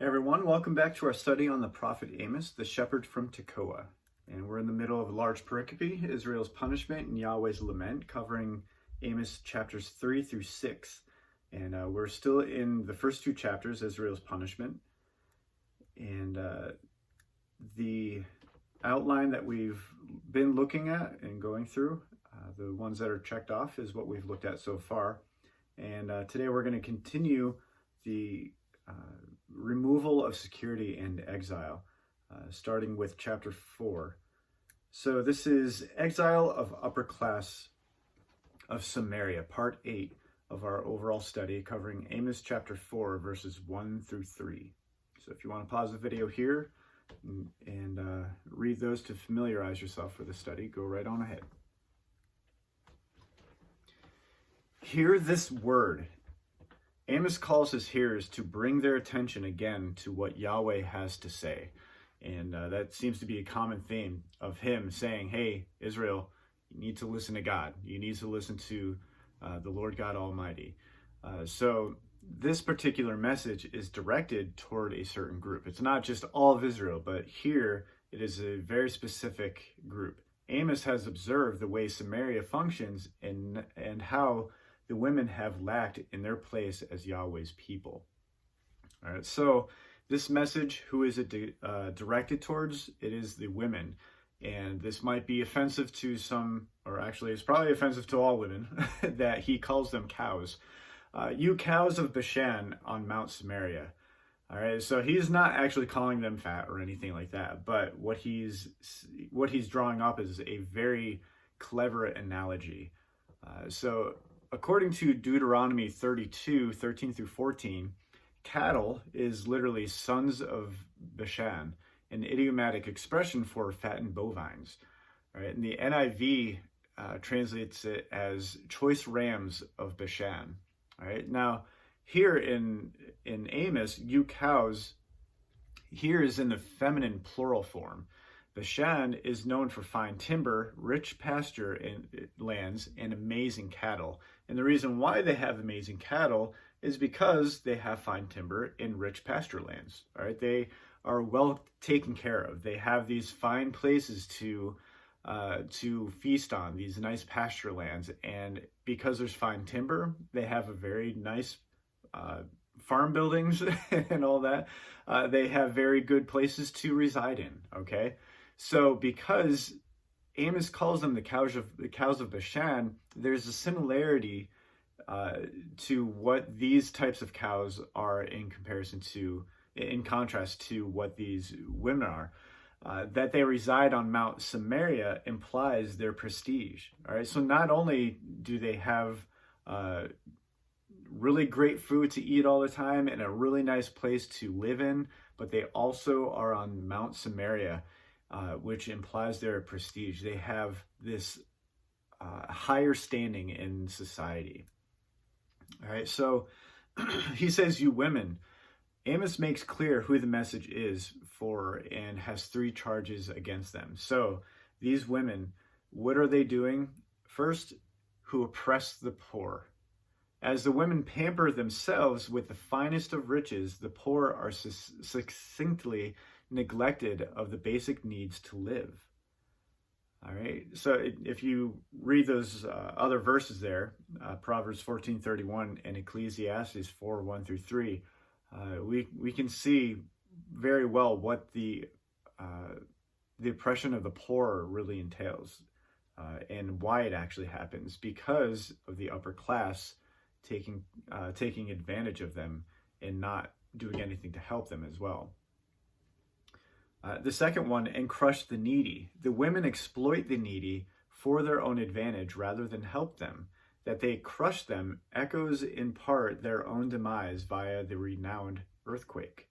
Hey everyone, welcome back to our study on the prophet Amos, the shepherd from Tekoa. And we're in the middle of a large pericope, Israel's punishment and Yahweh's lament, covering Amos chapters 3 through 6. And we're still in the first two chapters, Israel's punishment. And the outline that we've been looking at and going through, the ones that are checked off, is what we've looked at so far. And today we're going to continue the removal of security and exile, starting with chapter 4. So this is Exile of Upper Class of Samaria, part 8 of our overall study, covering Amos chapter 4, verses 1 through 3. So if you want to pause the video here and read those to familiarize yourself with the study, go right on ahead. Hear this word. Amos calls his hearers to bring their attention again to what Yahweh has to say. And that seems to be a common theme of him saying, hey, Israel, you need to listen to God. You need to listen to the Lord God Almighty. So this particular message is directed toward a certain group. It's not just all of Israel, but here it is a very specific group. Amos has observed the way Samaria functions and how the women have lacked in their place as Yahweh's people. All right, so this message, who is it directed towards? It is the women. And this might be offensive to some, or actually it's probably offensive to all women, that he calls them cows. You cows of Bashan on Mount Samaria. All right, so he's not actually calling them fat or anything like that, but what he's drawing up is a very clever analogy. So according to Deuteronomy 32, 13 through 14, cattle is literally sons of Bashan, an idiomatic expression for fattened bovines. All right, and the NIV translates it as choice rams of Bashan. All right, now here in Amos, you cows, here is in the feminine plural form. Bashan is known for fine timber, rich pasture and lands, and amazing cattle. And the reason why they have amazing cattle is because they have fine timber and rich pasture lands. All right, they are well taken care of. They have these fine places to feast on, these nice pasture lands, and because there's fine timber, they have a very nice farm buildings and all that. They have very good places to reside in. Okay. So because Amos calls them the cows of Bashan, there's a similarity to what these types of cows are in contrast to what these women are. That they reside on Mount Samaria implies their prestige. All right, so not only do they have really great food to eat all the time and a really nice place to live in, but they also are on Mount Samaria, which implies their prestige. They have this higher standing in society. All right, so he says, you women. Amos makes clear who the message is for and has three charges against them. So these women, what are they doing? First, who oppress the poor. As the women pamper themselves with the finest of riches, the poor are succinctly neglected of the basic needs to live. All right, so if you read those other verses there, Proverbs 14:31 and Ecclesiastes 4:1 through 3, we can see very well what the oppression of the poor really entails, and why it actually happens, because of the upper class taking advantage of them and not doing anything to help them as well. The second one, and crush the needy. The women exploit the needy for their own advantage rather than help them. That they crush them echoes in part their own demise via the renowned earthquake.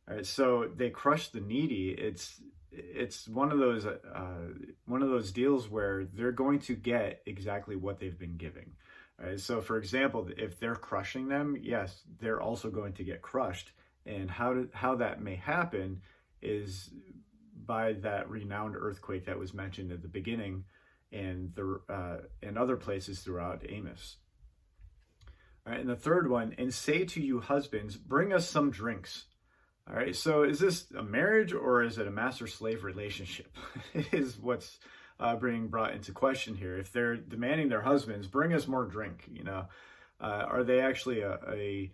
All right, so they crush the needy. It's one of those deals where they're going to get exactly what they've been giving. All right, so for example, if they're crushing them, yes, they're also going to get crushed. And how that may happen is by that renowned earthquake that was mentioned at the beginning, and other places throughout Amos. All right, and the third one, and say to you husbands, bring us some drinks. All right, so is this a marriage or is it a master-slave relationship? Is what's being brought into question here. If they're demanding their husbands, bring us more drink, are they actually a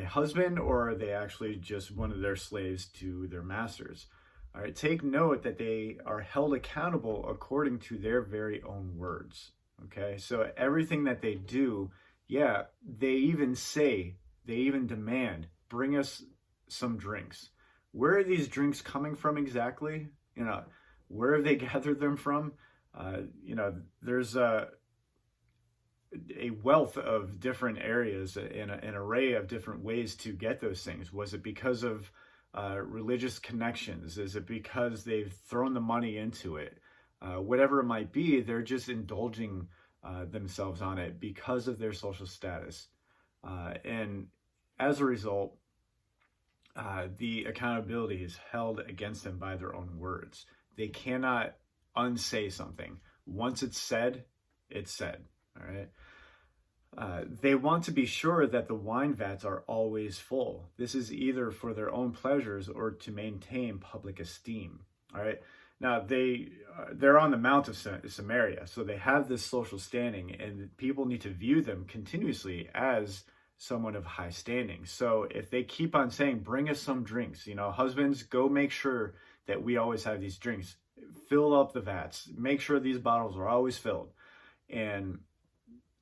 husband, or are they actually just one of their slaves to their masters? All right, take note that they are held accountable according to their very own words. Okay, so everything that they do, yeah, they even demand, bring us some drinks. Where are these drinks coming from exactly? Where have they gathered them from? There's a wealth of different areas and an array of different ways to get those things. Was it because of religious connections? Is it because they've thrown the money into it? Whatever it might be, they're just indulging themselves on it because of their social status. And as a result, the accountability is held against them by their own words. They cannot unsay something. Once it's said, it's said. All right. They want to be sure that the wine vats are always full. This is either for their own pleasures or to maintain public esteem. All right. Now they're on the Mount of Samaria, so they have this social standing, and people need to view them continuously as someone of high standing. So if they keep on saying, "Bring us some drinks," husbands, go make sure that we always have these drinks. Fill up the vats. Make sure these bottles are always filled. And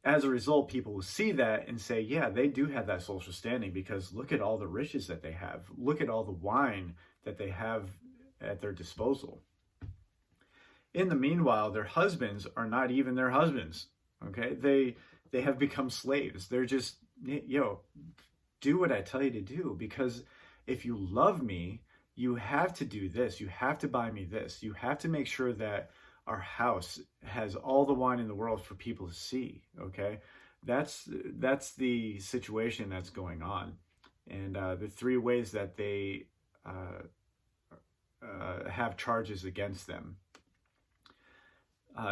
as a result, people will see that and say, yeah, they do have that social standing, because look at all the riches that they have. Look at all the wine that they have at their disposal. In the meanwhile, their husbands are not even their husbands. Okay, they have become slaves. They're just, do what I tell you to do, because if you love me, you have to do this. You have to buy me this. You have to make sure that our house has all the wine in the world for people to see. Okay, that's the situation that's going on, and the three ways that they have charges against them.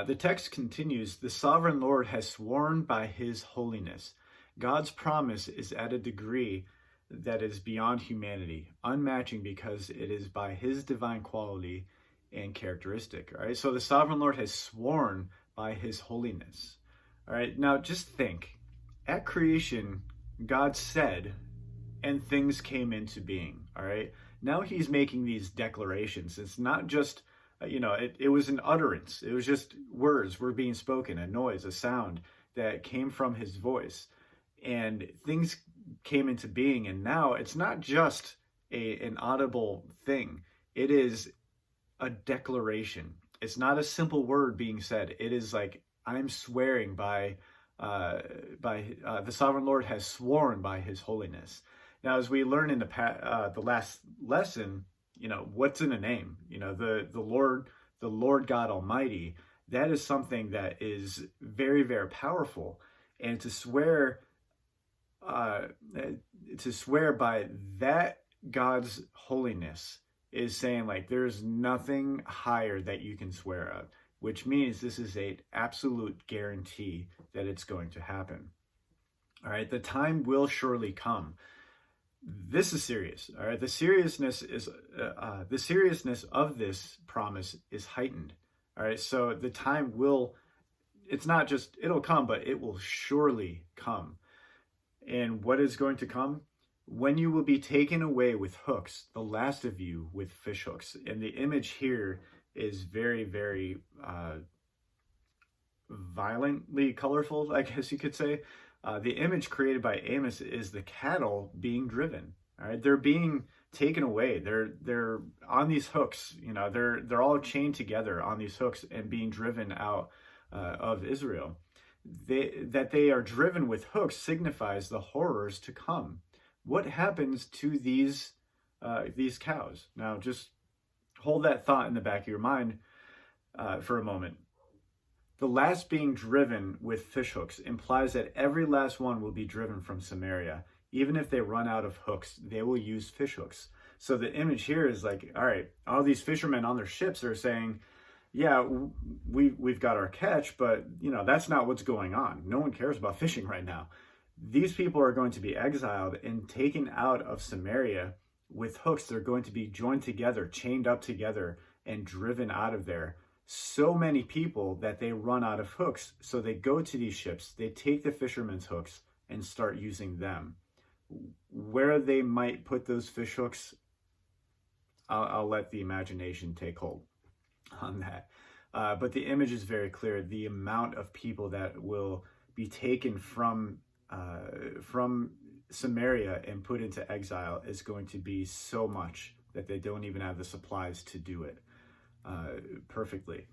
The text continues, the sovereign Lord has sworn by his holiness. God's promise is at a degree that is beyond humanity, unmatching, because it is by his divine quality and characteristic. All right, so the sovereign Lord has sworn by his holiness. All right, now just think, at creation, God said, and things came into being. All right, now he's making these declarations. It's not just it was an utterance. It was just words were being spoken, a noise, a sound that came from his voice, and things came into being. And now it's not just an audible thing. It is a declaration. It's not a simple word being said. It is like, I'm swearing by the sovereign Lord has sworn by his holiness. Now, as we learn in the last lesson, what's in a name? The Lord God Almighty. That is something that is very, very powerful, and to swear by that God's holiness is saying, like, there's nothing higher that you can swear of, which means this is an absolute guarantee that it's going to happen. All right, the time will surely come. This is serious. All right, the seriousness of this promise is heightened. All right, so the time it's not just it'll come, but it will surely come. And what is going to come? When you will be taken away with hooks, the last of you with fish hooks. And the image here is very, very violently colorful, I guess you could say. The image created by Amos is the cattle being driven. All right, they're being taken away. They're on these hooks. They're all chained together on these hooks and being driven out of Israel. That they are driven with hooks signifies the horrors to come. What happens to these cows? Now, just hold that thought in the back of your mind for a moment. The last being driven with fishhooks implies that every last one will be driven from Samaria. Even if they run out of hooks, they will use fishhooks. So the image here is like, all right, all these fishermen on their ships are saying, yeah, we've got our catch, but that's not what's going on. No one cares about fishing right now. These people are going to be exiled and taken out of Samaria with hooks. They're going to be joined together, chained up together, and driven out of there. So many people that they run out of hooks. So they go to these ships, they take the fishermen's hooks and start using them. Where they might put those fish hooks, I'll let the imagination take hold on that. But the image is very clear. The amount of people that will be taken from Samaria and put into exile is going to be so much that they don't even have the supplies to do it perfectly.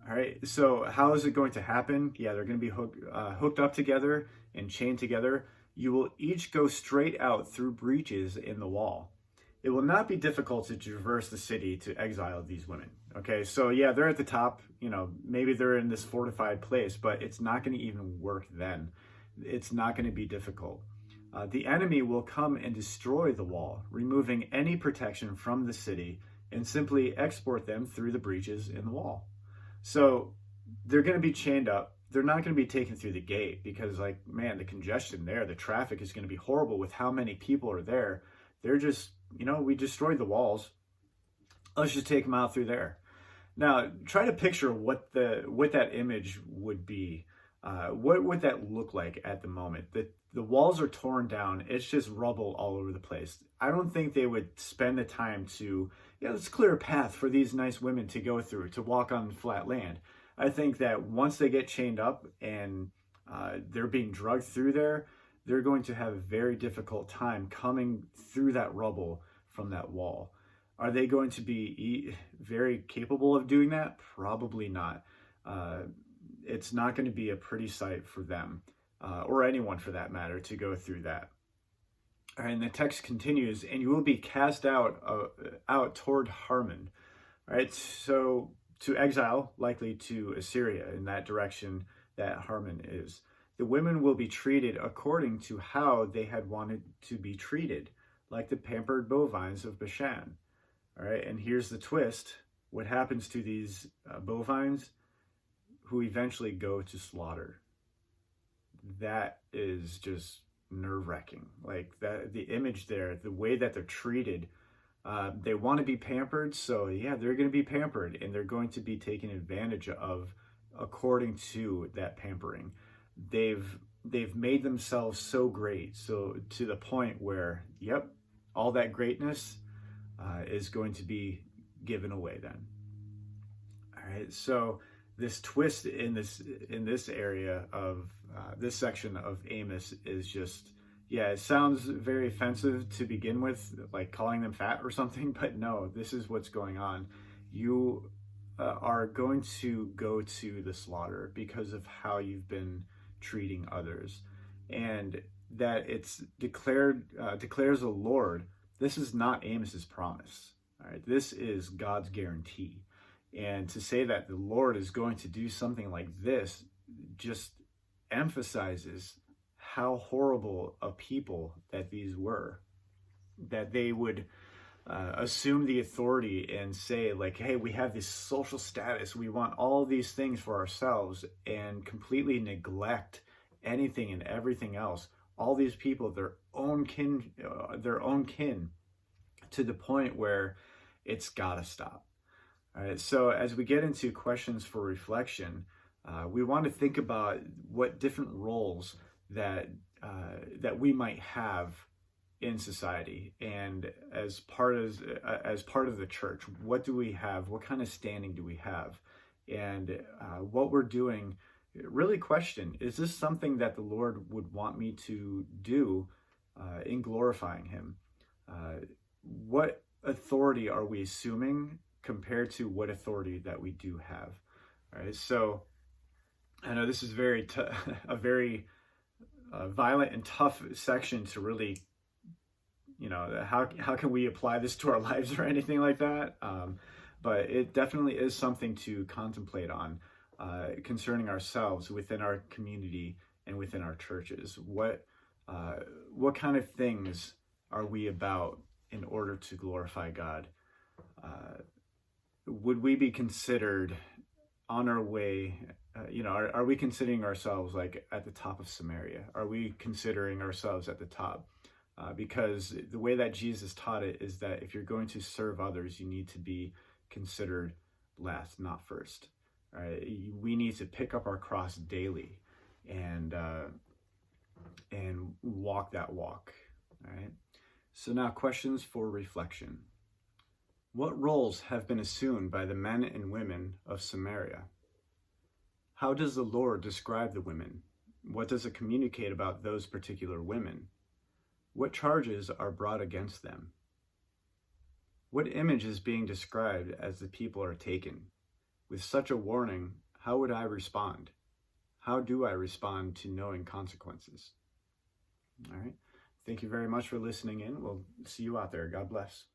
All right, so how is it going to happen? Yeah, they're going to be hooked up together and chained together. You will each go straight out through breaches in the wall. It will not be difficult to traverse the city to exile these women. Okay, so yeah, they're at the top, maybe they're in this fortified place, but it's not going to even work then. It's not going to be difficult. The enemy will come and destroy the wall, removing any protection from the city, and simply export them through the breaches in the wall. So they're going to be chained up. They're not going to be taken through the gate because, the congestion there, the traffic is going to be horrible with how many people are there. They're just, we destroyed the walls. Let's just take them out through there. Now, try to picture what that image would be. What would that look like at the moment? The walls are torn down. It's just rubble all over the place. I don't think they would spend the time to, let's clear a path for these nice women to go through, to walk on flat land. I think that once they get chained up and they're being dragged through there, they're going to have a very difficult time coming through that rubble from that wall. Are they going to be very capable of doing that? Probably not. It's not going to be a pretty sight for them, or anyone for that matter, to go through that. And the text continues, and you will be cast out toward Harmon. All right, so to exile, likely to Assyria, in that direction that Harmon is. The women will be treated according to how they had wanted to be treated, like the pampered bovines of Bashan. All right, and here's the twist. What happens to these bovines who eventually go to slaughter? That is just nerve-wracking. The image there, the way that they're treated, they want to be pampered, so yeah, they're going to be pampered, and they're going to be taken advantage of according to that pampering. They've made themselves so great, so to the point where, all that greatness is going to be given away then. All right, so this twist in this area of this section of Amos is just, it sounds very offensive to begin with, like calling them fat or something, but no, this is what's going on. You are going to go to the slaughter because of how you've been treating others, and that it's declares the Lord. This is not Amos's promise. All right, this is God's guarantee. And to say that the Lord is going to do something like this just emphasizes how horrible a people that these were, that they would assume the authority and say, hey, we have this social status, we want all these things for ourselves, and completely neglect anything and everything else. All these people, their own kin, to the point where it's gotta stop. All right, so as we get into questions for reflection, we want to think about what different roles that we might have in society, and as part of the church, what do we have? What kind of standing do we have? And what we're doing, really question, is this something that the Lord would want me to do in glorifying Him? What authority are we assuming compared to what authority that we do have? All right, so I know this is a very violent and tough section to really, how can we apply this to our lives or anything like that? But it definitely is something to contemplate on concerning ourselves within our community and within our churches. What kind of things are we about in order to glorify God? Would we be considered on our way? Are we considering ourselves at the top of Samaria? Are we considering ourselves at the top because the way that Jesus taught it is that if you're going to serve others, you need to be considered last, not first. Right? We need to pick up our cross daily and walk that walk. All right. So now, questions for reflection. What roles have been assumed by the men and women of Samaria? How does the Lord describe the women? What does it communicate about those particular women? What charges are brought against them? What image is being described as the people are taken? With such a warning, how would I respond? How do I respond to knowing consequences? All right. Thank you very much for listening in. We'll see you out there. God bless.